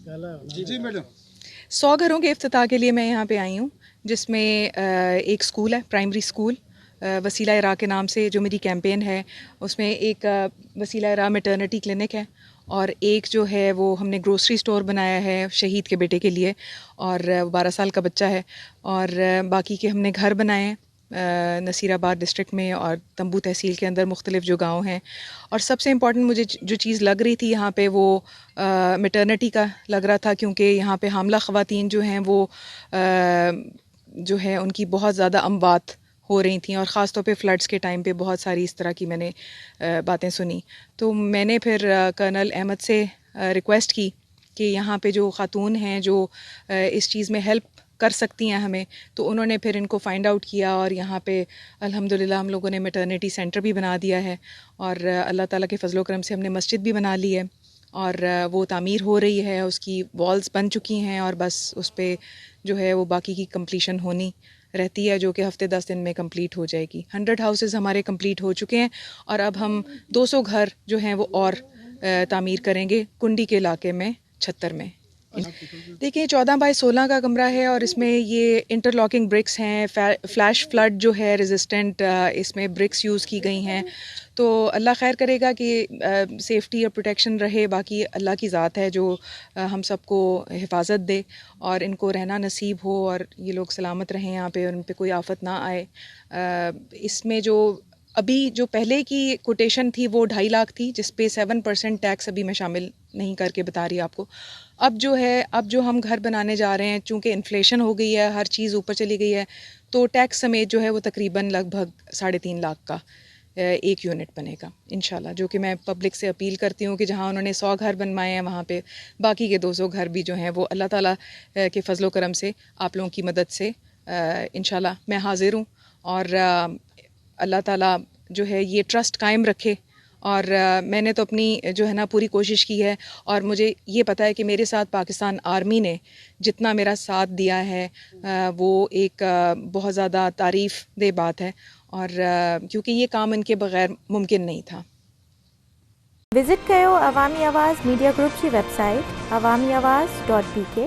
جی madam 100 گھروں کے افتتاح کے لیے میں یہاں پہ آئی ہوں، جس میں ایک اسکول ہے، پرائمری اسکول وسیلہ راہ کے نام سے جو میری کیمپین ہے، اس میں ایک وسیلہ راہ میٹرنٹی کلینک ہے، اور ایک جو ہے وہ ہم نے گروسری سٹور بنایا ہے شہید کے بیٹے کے لیے، اور 12 سال کا بچہ ہے، اور باقی کے ہم نے گھر بنائے ہیں نصیر آباد ڈسٹرکٹ میں اور تمبو تحصیل کے اندر مختلف جو گاؤں ہیں. اور سب سے امپورٹنٹ مجھے جو چیز لگ رہی تھی یہاں پہ وہ میٹرنٹی کا لگ رہا تھا، کیونکہ یہاں پہ حاملہ خواتین جو ہیں وہ جو ہے ان کی بہت زیادہ اموات ہو رہی تھیں، اور خاص طور پہ فلڈز کے ٹائم پہ بہت ساری اس طرح کی میں نے باتیں سنی. تو میں نے پھر کرنل احمد سے ریکویسٹ کی کہ یہاں پہ جو خاتون ہیں جو اس چیز میں ہیلپ کر سکتی ہیں ہمیں، تو انہوں نے پھر ان کو فائنڈ آؤٹ کیا، اور یہاں پہ الحمدللہ ہم لوگوں نے میٹرنٹی سینٹر بھی بنا دیا ہے، اور اللہ تعالیٰ کے فضل و کرم سے ہم نے مسجد بھی بنا لی ہے، اور وہ تعمیر ہو رہی ہے، اس کی والز بن چکی ہیں، اور بس اس پہ جو ہے وہ باقی کی کمپلیشن ہونی رہتی ہے، جو کہ ہفتے 10 دن میں کمپلیٹ ہو جائے گی. 100 ہاؤسز ہمارے کمپلیٹ ہو چکے ہیں، اور اب ہم 200 گھر جو ہیں وہ اور تعمیر کریں گے کنڈی کے علاقے میں، چھتر میں. دیکھیں 14x16 کا کمرہ ہے، اور اس میں یہ انٹرلاکنگ برکس ہیں، فلیش فلڈ جو ہے ریزسٹنٹ اس میں برکس یوز کی گئی ہیں. تو اللہ خیر کرے گا کہ سیفٹی اور پروٹیکشن رہے، باقی اللہ کی ذات ہے جو ہم سب کو حفاظت دے اور ان کو رہنا نصیب ہو، اور یہ لوگ سلامت رہیں یہاں پہ، اور ان پہ کوئی آفت نہ آئے. اس میں جو ابھی جو پہلے کی کوٹیشن تھی وہ 2.5 لاکھ تھی، جس پہ 7% ٹیکس ابھی میں شامل نہیں کر کے بتا رہی آپ کو. اب جو ہم گھر بنانے جا رہے ہیں، چونکہ انفلیشن ہو گئی ہے، ہر چیز اوپر چلی گئی ہے، تو ٹیکس سمیت جو ہے وہ تقریباً لگ بھگ 3.5 لاکھ کا ایک یونٹ بنے گا انشاءاللہ. جو کہ میں پبلک سے اپیل کرتی ہوں کہ جہاں انہوں نے 100 گھر بنوائے ہیں، وہاں پہ باقی کے 200 گھر بھی جو ہیں وہ اللہ تعالیٰ کے فضل و کرم سے آپ لوگوں کی مدد سے انشاءاللہ میں حاضر ہوں، اور اللہ تعالیٰ جو ہے یہ ٹرسٹ قائم رکھے. اور میں نے تو اپنی جو ہے نا پوری کوشش کی ہے، اور مجھے یہ پتہ ہے کہ میرے ساتھ پاکستان آرمی نے جتنا میرا ساتھ دیا ہے وہ ایک بہت زیادہ تعریف دہ بات ہے، اور کیونکہ یہ کام ان کے بغیر ممکن نہیں تھا. وزٹ کرو عوامی آواز میڈیا گروپ کی ویب سائٹ awamiawaz.pk